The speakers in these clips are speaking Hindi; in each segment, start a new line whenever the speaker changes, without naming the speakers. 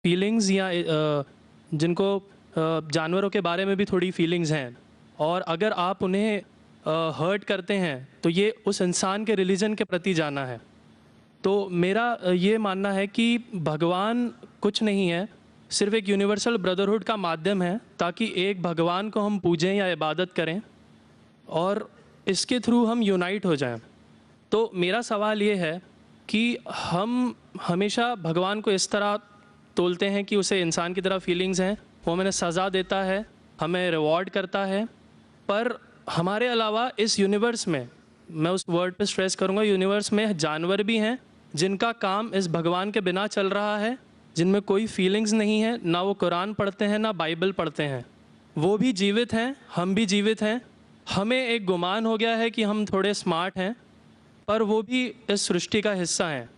फीलिंग्स या जिनको जानवरों के बारे में भी थोड़ी फीलिंग्स हैं, और अगर आप उन्हें हर्ट करते हैं तो ये उस इंसान के रिलीजन के प्रति जाना है। तो मेरा ये मानना है कि भगवान कुछ नहीं है, सिर्फ एक यूनिवर्सल ब्रदरहुड का माध्यम है ताकि एक भगवान को हम पूजें या इबादत करें और इसके थ्रू हम यूनाइट हो जाएं। तो मेरा सवाल ये है कि हम हमेशा भगवान को इस तरह तोलते हैं कि उसे इंसान की तरह फीलिंग्स हैं, वो हमें सज़ा देता है, हमें रिवॉर्ड करता है, पर हमारे अलावा इस यूनिवर्स में, मैं उस वर्ड पे स्ट्रेस करूँगा, यूनिवर्स में जानवर भी हैं जिनका काम इस भगवान के बिना चल रहा है, जिनमें कोई फीलिंग्स नहीं है, ना वो कुरान पढ़ते हैं ना बाइबल पढ़ते हैं। वो भी जीवित हैं, हम भी जीवित हैं। हमें एक गुमान हो गया है कि हम थोड़े स्मार्ट हैं, पर वो भी इस सृष्टि का हिस्सा हैं।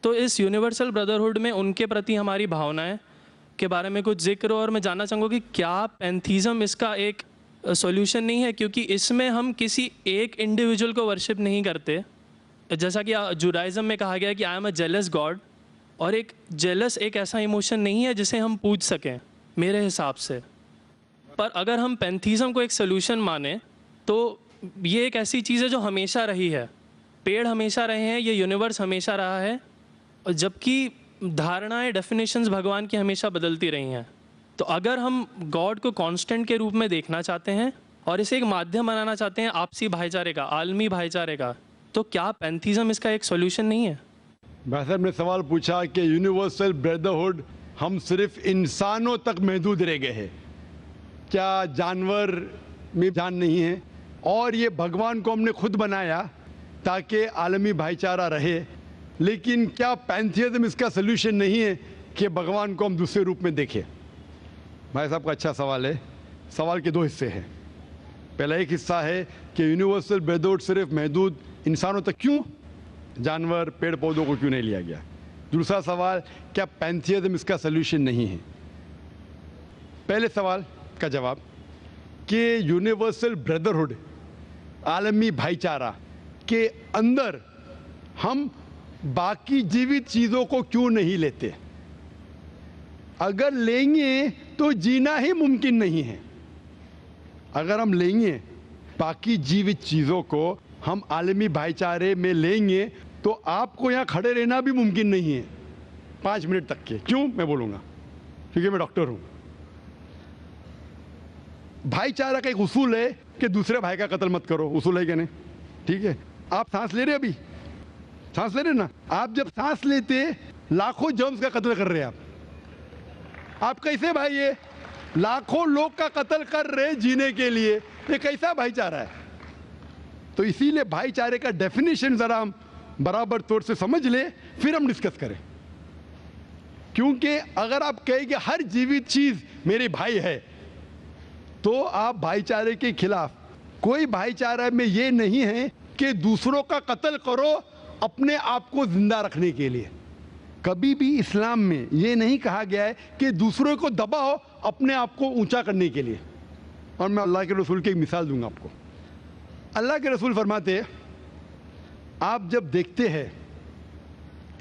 तो इस यूनिवर्सल ब्रदरहुड में उनके प्रति हमारी भावनाएं के बारे में कुछ जिक्र, और मैं जानना चाहूँगा कि क्या पैंथीज़म इसका एक सॉल्यूशन नहीं है, क्योंकि इसमें हम किसी एक इंडिविजुअल को वर्शिप नहीं करते। जैसा कि जुडाइज़म में कहा गया है कि I am a jealous God, और एक जेलस एक ऐसा इमोशन नहीं है जिसे हम पूज सकें मेरे हिसाब से। पर अगर हम पैंथीज़म को एक सोल्यूशन माने तो ये एक ऐसी चीज़ है जो हमेशा रही है, पेड़ हमेशा रहे हैं, ये यूनिवर्स हमेशा रहा है, और जबकि धारणाएं, डेफिनेशंस भगवान की हमेशा बदलती रही हैं। तो अगर हम गॉड को कांस्टेंट के रूप में देखना चाहते हैं और इसे एक माध्यम बनाना चाहते हैं आपसी भाईचारे का, आलमी भाईचारे का, तो क्या पैंथीज़म इसका एक सॉल्यूशन नहीं है?
भाई साहब ने सवाल पूछा कि यूनिवर्सल ब्रदरहुड हम सिर्फ इंसानों तक महदूद रह गए हैं, क्या जानवर में जान नहीं है? और ये भगवान को हमने खुद बनाया ताकि आलमी भाईचारा रहे, लेकिन क्या पैंथीज़म इसका सल्यूशन नहीं है कि भगवान को हम दूसरे रूप में देखें? भाई साहब का अच्छा सवाल है। सवाल के दो हिस्से हैं। पहला एक हिस्सा है कि यूनिवर्सल ब्रदरहुड सिर्फ महदूद इंसानों तक क्यों, जानवर पेड़ पौधों को क्यों नहीं लिया गया? दूसरा सवाल, क्या पैंथीज़म इसका सल्यूशन नहीं है? पहले सवाल का जवाब कि यूनिवर्सल ब्रदरहुड, आलमी भाईचारा के अंदर हम बाकी जीवित चीज़ों को क्यों नहीं लेते? अगर लेंगे तो जीना ही मुमकिन नहीं है। अगर हम लेंगे बाकी जीवित चीज़ों को, हम आलमी भाईचारे में लेंगे, तो आपको यहाँ खड़े रहना भी मुमकिन नहीं है 5 मिनट तक के। क्यों? मैं बोलूँगा, क्योंकि मैं डॉक्टर हूँ। भाईचारा का एक उसूल है कि दूसरे भाई का कत्ल मत करो। उसूल है क्या नहीं? ठीक है। आप सांस ले रहे, अभी सांस ले रहे ना? आप जब सांस लेते लाखों जर्म्स का कत्ल कर रहे हैं आप कैसे भाई? ये लाखों लोग का कत्ल कर रहे जीने के लिए, ये कैसा भाईचारा है? तो इसीलिए भाईचारे का डेफिनेशन जरा हम बराबर तौर से समझ ले, फिर हम डिस्कस करें। क्योंकि अगर आप कहेंगे हर जीवित चीज मेरे भाई है, तो आप भाईचारे के खिलाफ। कोई भाईचारा में ये नहीं है कि दूसरों का कत्ल करो अपने आप को जिंदा रखने के लिए। कभी भी इस्लाम में ये नहीं कहा गया है कि दूसरों को दबाओ अपने आप को ऊंचा करने के लिए। और मैं अल्लाह के रसूल की एक मिसाल दूंगा आपको। अल्लाह के रसूल फरमाते हैं, आप जब देखते हैं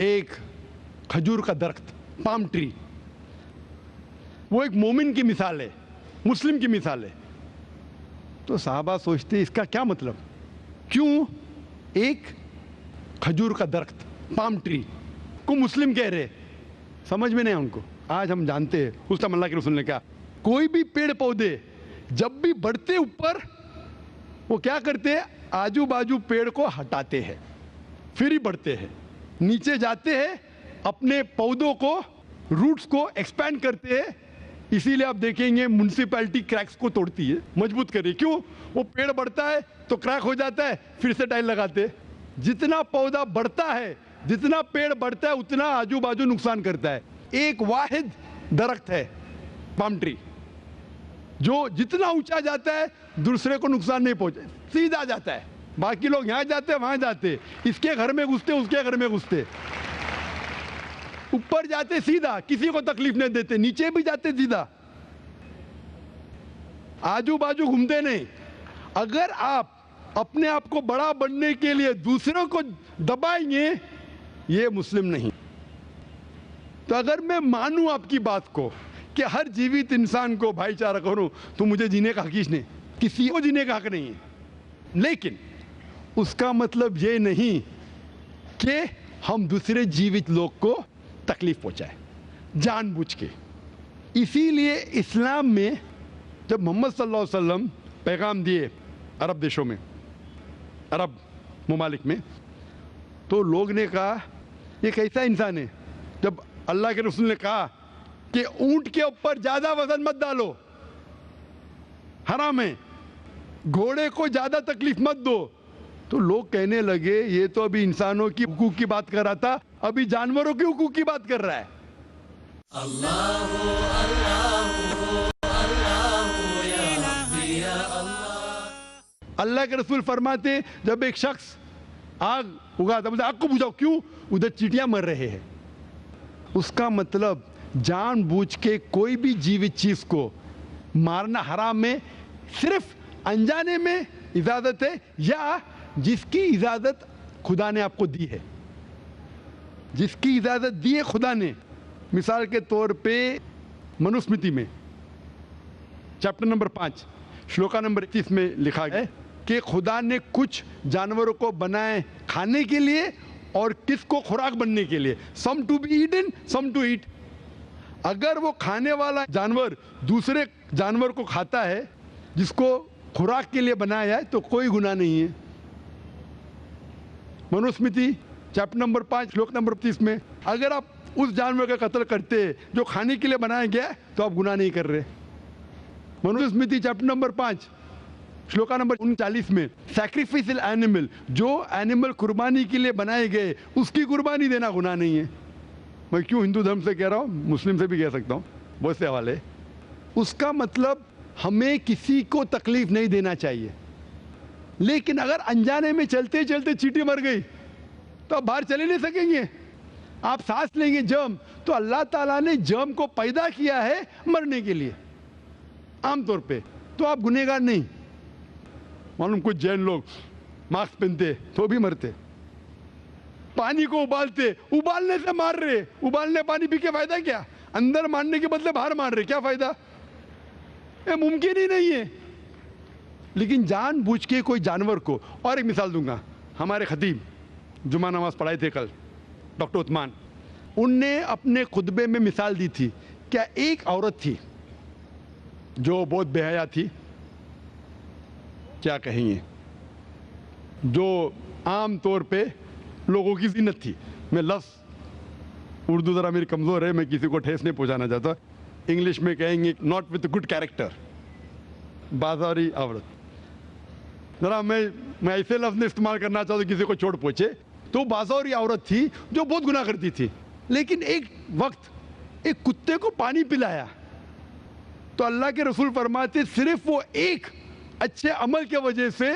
एक खजूर का दरख्त, पाम ट्री, वो एक मोमिन की मिसाल है, मुस्लिम की मिसाल है, तो साहबा सोचते इसका क्या मतलब? क्यों एक खजूर का दरख्त, पाम ट्री को मुस्लिम कह रहे? समझ में नहीं उनको। आज हम जानते हैं, उस टाइम अल्लाह के रसूल ने कहा कोई भी पेड़ पौधे जब भी बढ़ते ऊपर, वो क्या करते हैं? आजू बाजू पेड़ को हटाते हैं, फिर ही बढ़ते हैं। नीचे जाते हैं, अपने पौधों को, रूट्स को एक्सपैंड करते हैं। इसीलिए आप देखेंगे म्युनिसिपैलिटी क्रैक्स को तोड़ती है, मजबूत करे। क्यों? वो पेड़ बढ़ता है तो क्रैक हो जाता है, फिर से टाइल लगाते हैं। जितना पौधा बढ़ता है, जितना पेड़ बढ़ता है, उतना आजू बाजू नुकसान करता है। एक वाहिद दरख्त है पाम ट्री, जो जितना ऊंचा जाता है दूसरे को नुकसान नहीं पहुंचे, सीधा जाता है। बाकी लोग यहां जाते हैं, वहां जाते, इसके घर में घुसते, उसके घर में घुसते, ऊपर जाते सीधा, किसी को तकलीफ नहीं देते, नीचे भी जाते सीधा, आजू बाजू घूमते नहीं। अगर आप अपने आप को बड़ा बनने के लिए दूसरों को दबाएंगे, ये मुस्लिम नहीं। तो अगर मैं मानूं आपकी बात को कि हर जीवित इंसान को भाईचारा करूं, तो मुझे जीने का हक ही नहीं, किसी को जीने का हक नहीं है। लेकिन उसका मतलब ये नहीं कि हम दूसरे जीवित लोग को तकलीफ पहुंचाए जानबूझ के। इसीलिए इस्लाम में जब मोहम्मद सल्लल्लाहु अलैहि वसल्लम पैगाम दिए अरब देशों में, अरब ममालिक में, तो लोग ने कहा ये कैसा इंसान है। जब अल्लाह के रसूल ने कहा कि ऊंट के ऊपर ज्यादा वजन मत डालो, हराम है, घोड़े को ज्यादा तकलीफ मत दो, तो लोग कहने लगे ये तो अभी इंसानों की हुकूक की बात कर रहा था, अभी जानवरों की हुकूक की बात कर रहा है। अल्लाह के रसूल फरमाते जब एक शख्स आग उगाता, बोलते आग को बुझाओ, क्यों? उधर चींटियां मर रहे हैं। उसका मतलब जानबूझ के कोई भी जीवित चीज को मारना हराम है। सिर्फ अनजाने में इजाजत है, या जिसकी इजाजत खुदा ने आपको दी है, जिसकी इजाजत दी है खुदा ने। मिसाल के तौर पे मनुस्मृति में चैप्टर नंबर 5 श्लोका नंबर 31 में लिखा है कि खुदा ने कुछ जानवरों को बनाए खाने के लिए और किसको खुराक बनने के लिए, some to be eaten some to eat. अगर वो खाने वाला जानवर दूसरे जानवर को खाता है जिसको खुराक के लिए बनाया है, तो कोई गुनाह नहीं है। मनुस्मृति चैप्टर नंबर 5 श्लोक नंबर 30 में अगर आप उस जानवर का कत्ल करते जो खाने के लिए बनाया गया है, तो आप गुनाह नहीं कर रहे। Manusmriti chapter number 5 shloka number 39 में सैक्रिफिशियल एनिमल, जो एनिमल कुर्बानी के लिए बनाए गए उसकी कुर्बानी देना गुनाह नहीं है। मैं क्यों हिंदू धर्म से कह रहा हूँ, मुस्लिम से भी कह सकता हूँ, बहुत से हवाले। उसका मतलब हमें किसी को तकलीफ नहीं देना चाहिए। लेकिन अगर अनजाने में चलते चलते चींटी मर गई तो आप बाहर चले नहीं सकेंगे, आप सांस लेंगे जर्म। तो अल्लाह ताला ने जर्म को पैदा किया है मरने के लिए आमतौर पे, तो आप गुनहगार नहीं। मालूम कुछ जैन लोग मास्क पहनते तो भी मरते, पानी को उबालते, उबालने से मार रहे, उबालने पानी पी के फायदा क्या? अंदर मारने के बदले बाहर मार रहे, क्या फायदा? ये मुमकिन ही नहीं है। लेकिन जानबूझ के कोई जानवर को, और एक मिसाल दूंगा, हमारे खतीब जुमा नमाज पढ़ाए थे कल, डॉक्टर उस्मान, उनने अपने खुतबे में मिसाल दी थी। क्या एक औरत थी जो बहुत बेहया थी, क्या कहेंगे, जो आम तौर पे लोगों की जीनत थी। मैं लफ्ज़ उर्दू ज़रा मेरी कमज़ोर है, मैं किसी को ठेस नहीं पहुंचाना चाहता। इंग्लिश में कहेंगे नॉट विथ गुड कैरेक्टर, बाजारी औरत। ज़रा मैं ऐसे लफ्ज़ नहीं इस्तेमाल करना चाहता किसी को चोट पहुंचे। तो बाजारी औरत थी जो बहुत गुनाह करती थी, लेकिन एक वक्त एक कुत्ते को पानी पिलाया तो अल्लाह के रसूल फरमाते सिर्फ वो एक अच्छे अमल के वजह से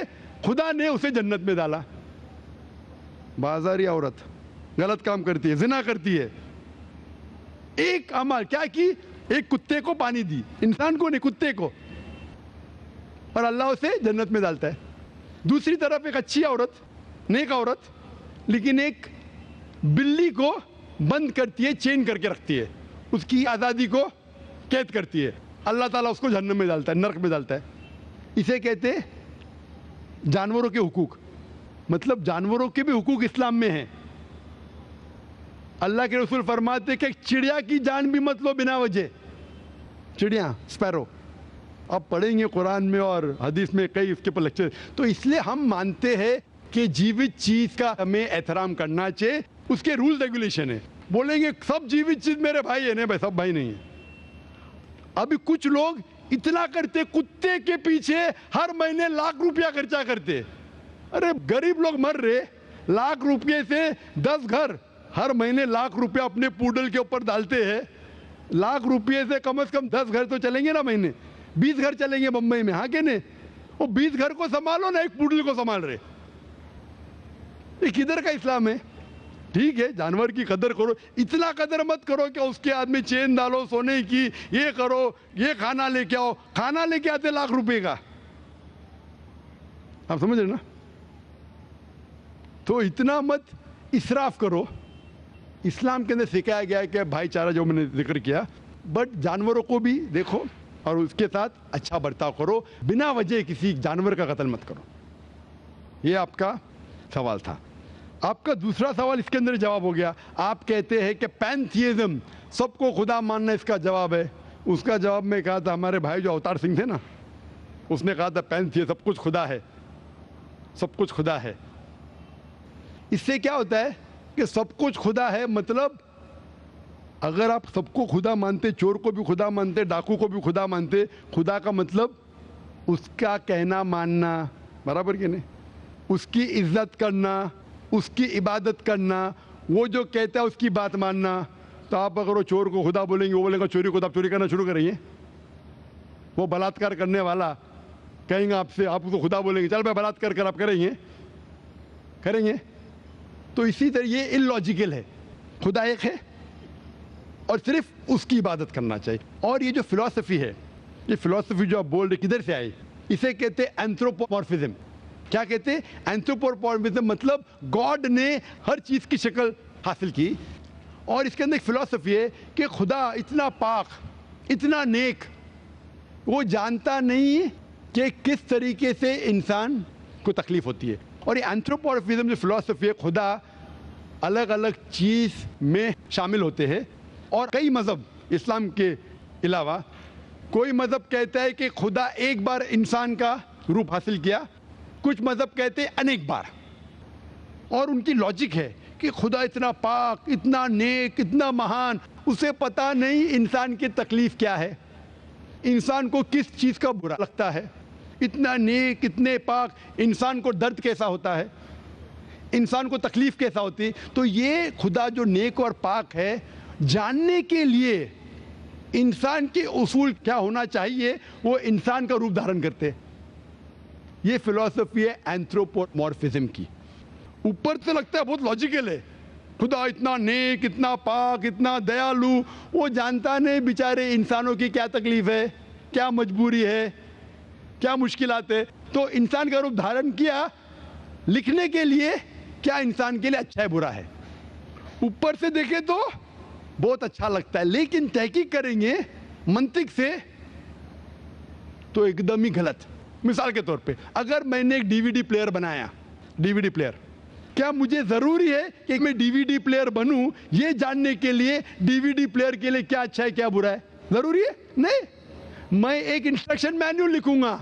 खुदा ने उसे जन्नत में डाला। बाजारी औरत गलत काम करती है, जिना करती है, एक अमल क्या की, एक कुत्ते को पानी दी, इंसान को नहीं कुत्ते को, और अल्लाह उसे जन्नत में डालता है। दूसरी तरफ एक अच्छी औरत, नेक औरत, लेकिन एक बिल्ली को बंद करती है, चेन करके रखती है, उसकी आज़ादी को कैद करती है, अल्लाह ताला उसको जहन्नम में डालता है, नरक में डालता है। इसे कहते हैं जानवरों के हुकूक। मतलब जानवरों के भी हुकूक इस्लाम में हैं। अल्लाह के रसूल फरमाते कि चिड़िया की जान भी मत लो बिना वजह। चिड़िया, स्पैरो, आप पढ़ेंगे कुरान में और हदीस में कई इसके पर लेक्चर। तो इसलिए हम मानते हैं कि जीवित चीज का हमें एहतराम करना चाहिए, उसके रूल रेगुलेशन है। बोलेंगे सब जीवित चीज मेरे भाई है, नहीं भाई, सब भाई नहीं है। अभी कुछ लोग इतना करते, कुत्ते के पीछे हर महीने लाख रुपया खर्चा करते। अरे गरीब लोग मर रहे, लाख रुपये से 10 घर हर महीने लाख रुपया अपने पूडल के ऊपर डालते हैं। लाख रुपये से कम 10 घर तो चलेंगे ना महीने, 20 घर चलेंगे बम्बई में, हाँ के नहीं? वो 20 घर को संभालो ना, एक पूडल को संभाल रहे। ये किधर का इस्लाम है? ठीक है, जानवर की कदर करो, इतना कदर मत करो कि उसके हाथ में चेन डालो सोने की, ये करो, ये खाना लेके आओ। खाना लेके आते लाख रुपए का, आप समझ रहे ना? तो इतना मत इसराफ करो, इस्लाम के अंदर सिखाया गया है कि भाईचारा जो मैंने जिक्र किया, बट जानवरों को भी देखो और उसके साथ अच्छा बर्ताव करो, बिना वजह किसी जानवर का कत्ल मत करो। ये आपका सवाल था। आपका दूसरा सवाल इसके अंदर जवाब हो गया। आप कहते हैं कि पैंथियज्म, सबको खुदा मानना इसका जवाब है। उसका जवाब में कहा था, हमारे भाई जो अवतार सिंह थे ना, उसने कहा था पैंथियज्म, सब कुछ खुदा है, सब कुछ खुदा है। इससे क्या होता है कि सब कुछ खुदा है, मतलब अगर आप सबको खुदा मानते, चोर को भी खुदा मानते, डाकू को भी खुदा मानते, खुदा का मतलब उसका कहना मानना, बराबर कि नहीं, उसकी इज्जत करना, उसकी इबादत करना, वो जो कहता है उसकी बात मानना। तो आप अगर वो चोर को खुदा बोलेंगे, वो बोलेगा चोरी को, तो आप चोरी करना शुरू करेंगे। वो बलात्कार करने वाला कहेंगे आपसे, आप उसको खुदा बोलेंगे, चल मैं बलात्कार कर, आप करेंगे? करेंगे? तो इसी तरह ये इलॉजिकल है। खुदा एक है और सिर्फ उसकी इबादत करना चाहिए। और ये जो फिलॉसफी है, ये फिलॉसफी जो आप बोल रहे किधर से आई, इसे कहते हैं एंथ्रोपोमॉर्फिज्म। क्या कहते हैं? एंथ्रोपोमॉर्फिज्म, मतलब गॉड ने हर चीज़ की शक्ल हासिल की। और इसके अंदर एक फिलॉसफी है कि खुदा इतना पाक, इतना नेक, वो जानता नहीं कि किस तरीके से इंसान को तकलीफ होती है। और ये एंथ्रोपोमॉर्फिज्म जो फिलॉसफी है, खुदा अलग अलग चीज़ में शामिल होते हैं। और कई मज़हब, इस्लाम के अलावा कोई मज़हब कहता है कि खुदा एक बार इंसान का रूप हासिल किया, कुछ मज़हब कहते हैं अनेक बार। और उनकी लॉजिक है कि खुदा इतना पाक, इतना नेक, इतना महान, उसे पता नहीं इंसान की तकलीफ़ क्या है, इंसान को किस चीज़ का बुरा लगता है। इतना नेक, इतने पाक, इंसान को दर्द कैसा होता है, इंसान को तकलीफ़ कैसा होती है। तो ये खुदा जो नेक और पाक है, जानने के लिए इंसान के उसूल क्या होना चाहिए, वो इंसान का रूप धारण करते हैं। ये फिलॉसफी है एंथ्रोपोमॉर्फिज्म की। ऊपर से लगता है बहुत लॉजिकल है, खुदा इतना नेक, इतना पाक, इतना दयालु, वो जानता नहीं बेचारे इंसानों की क्या तकलीफ है, क्या मजबूरी है, क्या मुश्किलात है। तो इंसान का रूप धारण किया लिखने के लिए, क्या इंसान के लिए अच्छा है बुरा है। ऊपर से देखें तो बहुत अच्छा लगता है, लेकिन तहकीक करेंगे मंतिक से तो एकदम ही गलत। मिसाल के तौर पे, अगर मैंने एक डीवीडी प्लेयर बनाया, डीवीडी प्लेयर, क्या मुझे ज़रूरी है कि मैं डीवीडी प्लेयर बनूं ये जानने के लिए डीवीडी प्लेयर के लिए क्या अच्छा है क्या बुरा है? ज़रूरी है? नहीं। मैं एक इंस्ट्रक्शन मैन्युअल लिखूंगा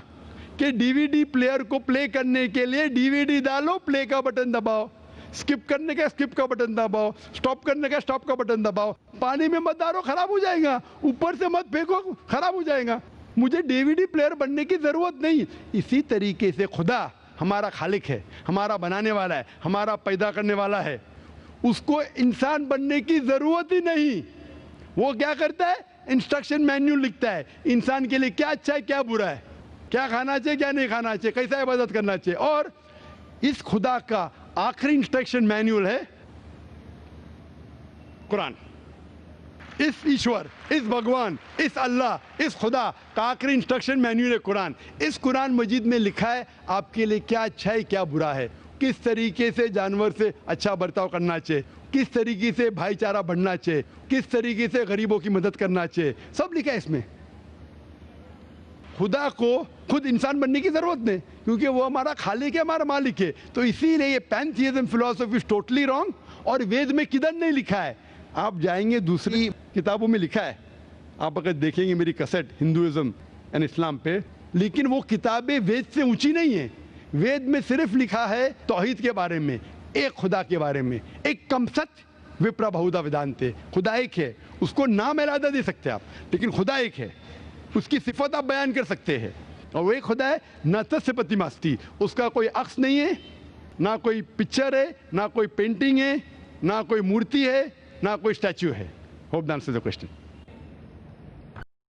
कि डीवीडी प्लेयर को प्ले करने के लिए डीवीडी डालो, प्ले का बटन दबाओ, स्किप करने का स्किप का बटन दबाओ, स्टॉप करने का स्टॉप का बटन दबाओ, पानी में मत डालो खराब हो जाएगा, ऊपर से मत फेंको खराब हो जाएगा। मुझे डीवीडी प्लेयर बनने की ज़रूरत नहीं। इसी तरीके से खुदा हमारा खालिक है, हमारा बनाने वाला है, हमारा पैदा करने वाला है, उसको इंसान बनने की ज़रूरत ही नहीं। वो क्या करता है? इंस्ट्रक्शन मैन्युअल लिखता है, इंसान के लिए क्या अच्छा है क्या बुरा है, क्या खाना चाहिए क्या नहीं खाना चाहिए, कैसा इबादत करना चाहिए। और इस खुदा का आखिरी इंस्ट्रक्शन मैन्युअल है कुरान। इस ईश्वर, इस भगवान, इस अल्लाह, इस खुदा का आखिरी इंस्ट्रक्शन मैन्युअल है कुरान। इस कुरान मजीद में लिखा है आपके लिए क्या अच्छा है क्या बुरा है, किस तरीके से जानवर से अच्छा बर्ताव करना चाहिए, किस तरीके से भाईचारा बढ़ना चाहिए, किस तरीके से गरीबों की मदद करना चाहिए, सब लिखा है इसमें। खुदा को खुद इंसान बनने की ज़रूरत नहीं, क्योंकि वो हमारा खालिक है, हमारा मालिक है। तो इसीलिए ये पैंथियज्म फिलॉसफी इज टोटली रॉन्ग। और वेद में किधर नहीं लिखा है, आप जाएंगे दूसरी किताबों में लिखा है, आप अगर देखेंगे मेरी कैसेट हिंदुइज्म एंड इस्लाम पे, लेकिन वो किताबें वेद से ऊंची नहीं है। वेद में सिर्फ लिखा है तौहीद के बारे में, एक खुदा के बारे में, एक कमसत विप्रा बहुधा वेदांते, खुदा एक है, उसको नाम अलहदा दे सकते हैं आप, लेकिन खुदा एक है, उसकी सिफत आप बयान कर सकते हैं। और वो एक खुदा है न तस्य प्रतिमास्ति, उसका कोई अक्स नहीं है, ना कोई पिक्चर है, ना कोई पेंटिंग है, ना कोई मूर्ति है, ना कोई स्टैच्यू है। Hope that answers the question.